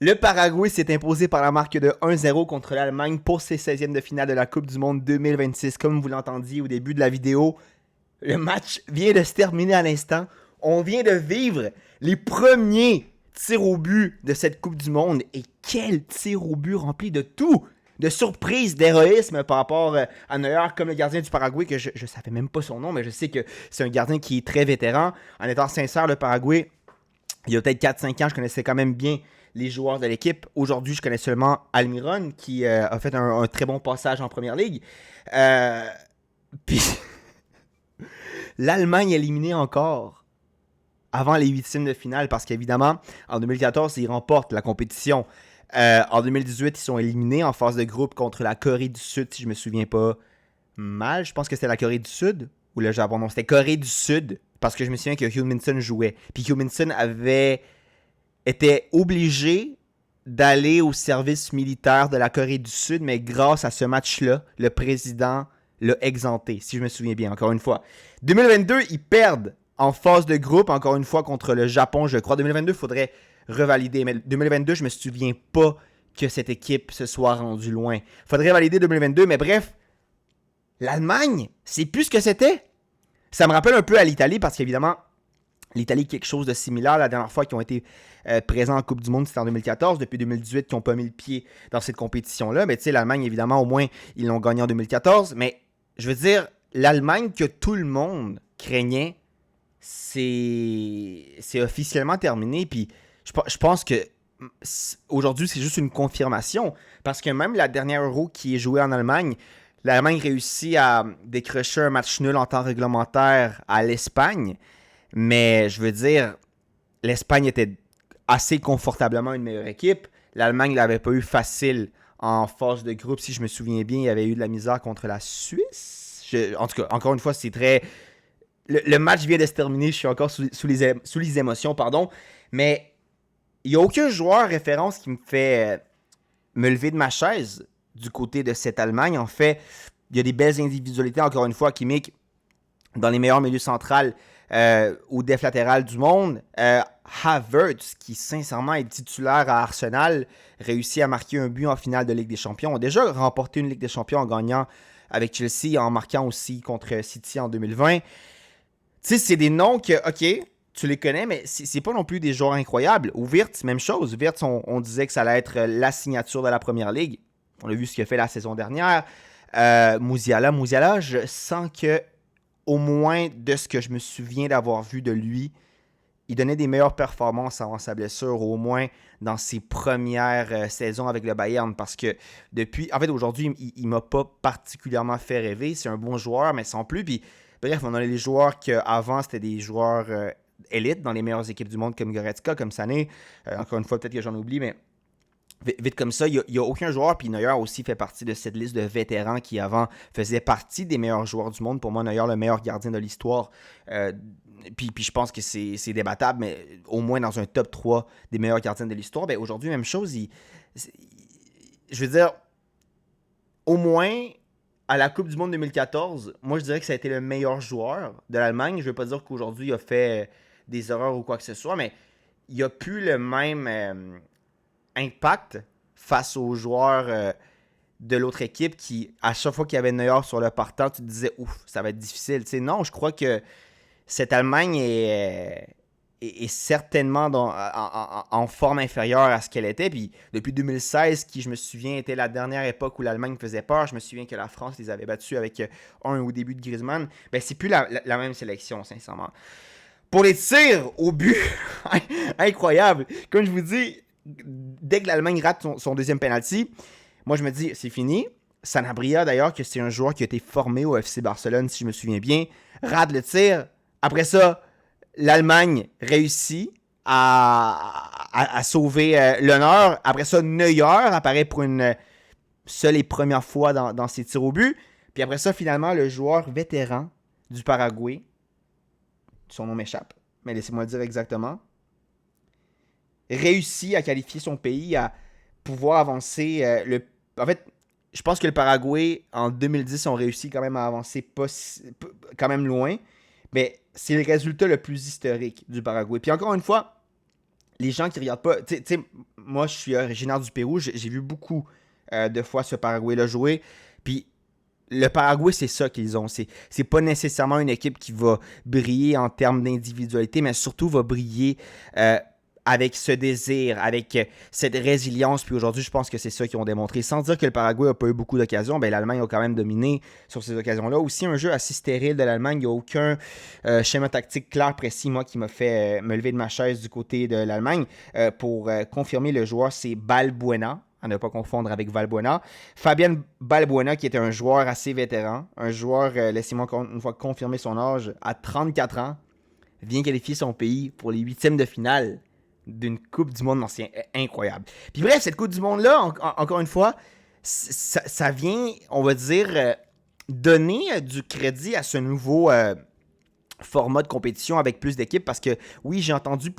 Le Paraguay s'est imposé par la marque de 1-0 contre l'Allemagne pour ses 16e de finale de la Coupe du Monde 2026. Comme vous l'entendiez au début de la vidéo, le match vient de se terminer à l'instant. On vient de vivre les premiers tirs au but de cette Coupe du Monde. Et quel tir au but rempli de tout! De surprise, d'héroïsme par rapport à Neuer, comme le gardien du Paraguay, que je ne savais même pas son nom, mais je sais que c'est un gardien qui est très vétéran. En étant sincère, le Paraguay, il y a peut-être 4-5 ans, je connaissais quand même bien les joueurs de l'équipe. Aujourd'hui, je connais seulement Almiron, qui a fait un très bon passage en Première Ligue. Euh, Puis l'Allemagne éliminée encore avant les huitièmes de finale, parce qu'évidemment, en 2014, ils remportent la compétition. En 2018, ils sont éliminés en phase de groupe contre la Corée du Sud, si je me souviens pas mal. Je pense que c'était la Corée du Sud ou le Japon. Non, c'était Corée du Sud, parce que je me souviens que Hugh Minson jouait. Puis Hugh Minson était obligé d'aller au service militaire de la Corée du Sud, mais grâce à ce match-là, le président l'a exempté, si je me souviens bien, encore une fois. 2022, ils perdent en phase de groupe, encore une fois, contre le Japon, je crois. 2022, il faudrait revalider, mais 2022, je me souviens pas que cette équipe se soit rendue loin. Il faudrait valider 2022, mais bref, l'Allemagne, c'est plus ce que c'était. Ça me rappelle un peu à l'Italie, parce qu'évidemment, l'Italie, quelque chose de similaire. La dernière fois qu'ils ont été présents en Coupe du Monde, c'était en 2014. Depuis 2018, ils n'ont pas mis le pied dans cette compétition-là. Mais tu sais, l'Allemagne, évidemment, au moins, ils l'ont gagné en 2014. Mais je veux dire, l'Allemagne que tout le monde craignait, c'est officiellement terminé. Puis je pense que aujourd'hui, c'est juste une confirmation. Parce que même la dernière Euro qui est jouée en Allemagne, l'Allemagne réussit à décrocher un match nul en temps réglementaire à l'Espagne. Mais je veux dire, l'Espagne était assez confortablement une meilleure équipe. L'Allemagne ne l'avait pas eu facile en phase de groupe. Si je me souviens bien, il y avait eu de la misère contre la Suisse. En tout cas, encore une fois, c'est très... Le match vient de se terminer. Je suis encore sous les émotions, pardon. Mais il n'y a aucun joueur référence qui me fait me lever de ma chaise du côté de cette Allemagne. En fait, il y a des belles individualités, encore une fois, Kimmich, dans les meilleurs milieux centrales ou def latéral du monde. Havertz, qui sincèrement est titulaire à Arsenal, réussit à marquer un but en finale de Ligue des Champions. On a déjà remporté une Ligue des Champions en gagnant avec Chelsea, en marquant aussi contre City en 2020. Tu sais, c'est des noms que, ok, tu les connais, mais c'est pas non plus des joueurs incroyables. Ou Wirtz, même chose. Wirtz, on disait que ça allait être la signature de la Première Ligue. On a vu ce qu'il a fait la saison dernière. Musiala, je sens que au moins de ce que je me souviens d'avoir vu de lui, il donnait des meilleures performances avant sa blessure, au moins dans ses premières saisons avec le Bayern, parce que depuis, en fait, aujourd'hui, il m'a pas particulièrement fait rêver. C'est un bon joueur, mais sans plus. Puis, bref, on a les joueurs qu'avant, c'était des joueurs élites dans les meilleures équipes du monde, comme Goretzka, comme Sané. Encore une fois, peut-être que j'en oublie, mais vite comme ça, il n'y a aucun joueur, puis Neuer aussi fait partie de cette liste de vétérans qui avant faisait partie des meilleurs joueurs du monde. Pour moi, Neuer, le meilleur gardien de l'histoire. Puis je pense que c'est débattable, mais au moins dans un top 3 des meilleurs gardiens de l'histoire. Ben aujourd'hui, même chose, je veux dire, au moins à la Coupe du Monde 2014, moi je dirais que ça a été le meilleur joueur de l'Allemagne. Je ne veux pas dire qu'aujourd'hui il a fait des erreurs ou quoi que ce soit, mais il n'y a plus le même impact face aux joueurs de l'autre équipe qui, à chaque fois qu'il y avait Neuer sur le partant, tu te disais, ouf, ça va être difficile. Tu sais, non, je crois que cette Allemagne est certainement en forme inférieure à ce qu'elle était. Puis depuis 2016, qui, je me souviens, était la dernière époque où l'Allemagne faisait peur. Je me souviens que la France les avait battus avec un au début de Griezmann. Ben, c'est plus la même sélection, sincèrement. Pour les tirs au but, incroyable. Comme je vous dis, dès que l'Allemagne rate son deuxième penalty, moi je me dis, c'est fini. Sanabria, d'ailleurs, que c'est un joueur qui a été formé au FC Barcelone, si je me souviens bien, rate le tir. Après ça, l'Allemagne réussit à sauver l'honneur. Après ça, Neuer apparaît pour une seule et première fois dans ses tirs au but. Puis après ça, finalement, le joueur vétéran du Paraguay, son nom m'échappe, mais laissez-moi le dire exactement, réussit à qualifier son pays à pouvoir avancer. En fait, je pense que le Paraguay, en 2010, ont réussi quand même à avancer quand même loin. Mais c'est le résultat le plus historique du Paraguay. Puis encore une fois, les gens qui regardent pas, tu sais, moi je suis originaire du Pérou, j'ai vu beaucoup de fois ce Paraguay-là jouer. Puis le Paraguay, c'est ça qu'ils ont. C'est pas nécessairement une équipe qui va briller en termes d'individualité, mais surtout va briller avec ce désir, avec cette résilience. Puis aujourd'hui, je pense que c'est ça qu'ils ont démontré. Sans dire que le Paraguay n'a pas eu beaucoup d'occasions, ben, l'Allemagne a quand même dominé sur ces occasions-là. Aussi, un jeu assez stérile de l'Allemagne. Il n'y a aucun schéma tactique clair, précis, moi, qui m'a fait me lever de ma chaise du côté de l'Allemagne. Pour confirmer le joueur, c'est Balbuena, à ne pas confondre avec Valbuena. Fabien Balbuena, qui était un joueur assez vétéran, un joueur, laissez-moi une fois confirmer son âge, à 34 ans, vient qualifier son pays pour les huitièmes de finale d'une Coupe du Monde ancien. Incroyable. Puis bref, cette Coupe du Monde-là, encore une fois, ça vient, on va dire, donner du crédit à ce nouveau format de compétition avec plus d'équipes parce que oui, j'ai entendu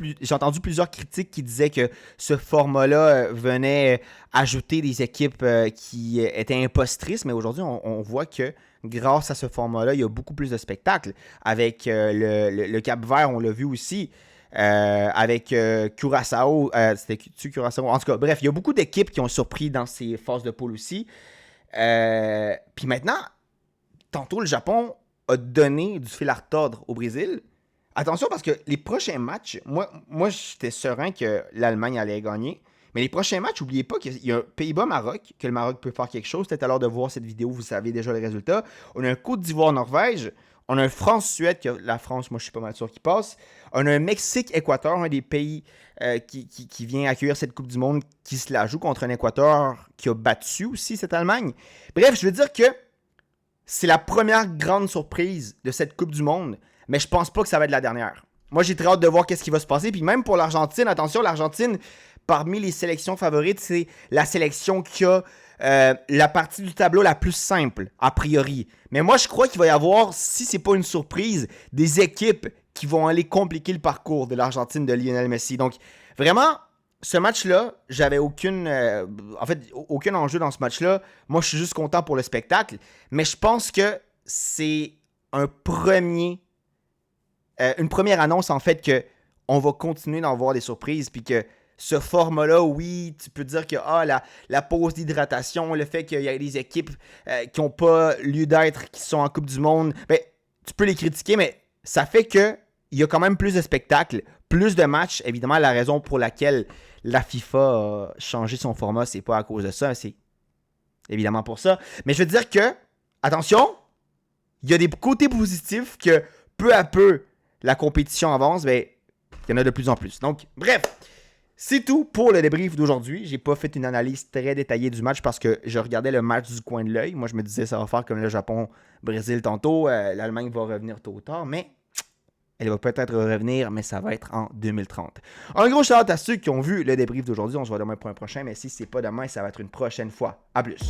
plusieurs critiques qui disaient que ce format-là venait ajouter des équipes qui étaient impostrices, mais aujourd'hui, on voit que grâce à ce format-là, il y a beaucoup plus de spectacles. Avec le Cap-Vert, on l'a vu aussi. Avec Curaçao, c'était Curaçao. En tout cas, bref, il y a beaucoup d'équipes qui ont surpris dans ces phases de poule aussi. Puis maintenant, tantôt, le Japon a donné du fil à retordre au Brésil. Attention parce que les prochains matchs, moi j'étais serein que l'Allemagne allait gagner. Mais les prochains matchs, n'oubliez pas qu'il y a un Pays-Bas-Maroc, que le Maroc peut faire quelque chose. Peut-être à l'heure de voir cette vidéo, vous savez déjà les résultats. On a un Côte d'Ivoire-Norvège. On a un France-Suède, que la France, moi je suis pas mal sûr qu'il passe. On a un Mexique-Équateur, un des pays qui vient accueillir cette Coupe du Monde, qui se la joue contre un Équateur qui a battu aussi cette Allemagne. Bref, je veux dire que c'est la première grande surprise de cette Coupe du Monde, mais je pense pas que ça va être la dernière. Moi, j'ai très hâte de voir qu'est-ce qui va se passer. Puis même pour l'Argentine, attention, l'Argentine, parmi les sélections favorites, c'est la sélection qui a la partie du tableau la plus simple, a priori. Mais moi, je crois qu'il va y avoir, si c'est pas une surprise, des équipes qui vont aller compliquer le parcours de l'Argentine de Lionel Messi. Donc, vraiment, ce match-là, j'avais aucun enjeu dans ce match-là. Moi, je suis juste content pour le spectacle. Mais je pense que c'est une première annonce, en fait, qu'on va continuer d'en voir des surprises. Puis que ce format-là, oui, tu peux dire que la pause d'hydratation, le fait qu'il y ait des équipes qui n'ont pas lieu d'être, qui sont en Coupe du Monde, ben, tu peux les critiquer, mais ça fait qu'il y a quand même plus de spectacles, plus de matchs. Évidemment, la raison pour laquelle la FIFA a changé son format, c'est pas à cause de ça, c'est évidemment pour ça. Mais je veux dire que, attention, il y a des côtés positifs que peu à peu la compétition avance, mais il y en a de plus en plus. Donc, bref, c'est tout pour le débrief d'aujourd'hui. J'ai pas fait une analyse très détaillée du match parce que je regardais le match du coin de l'œil. Moi, je me disais ça va faire comme le Japon-Brésil tantôt. L'Allemagne va revenir tôt ou tard, mais elle va peut-être revenir, mais ça va être en 2030. Un gros shout-out à ceux qui ont vu le débrief d'aujourd'hui. On se voit demain pour un prochain, mais si c'est pas demain, ça va être une prochaine fois. À plus.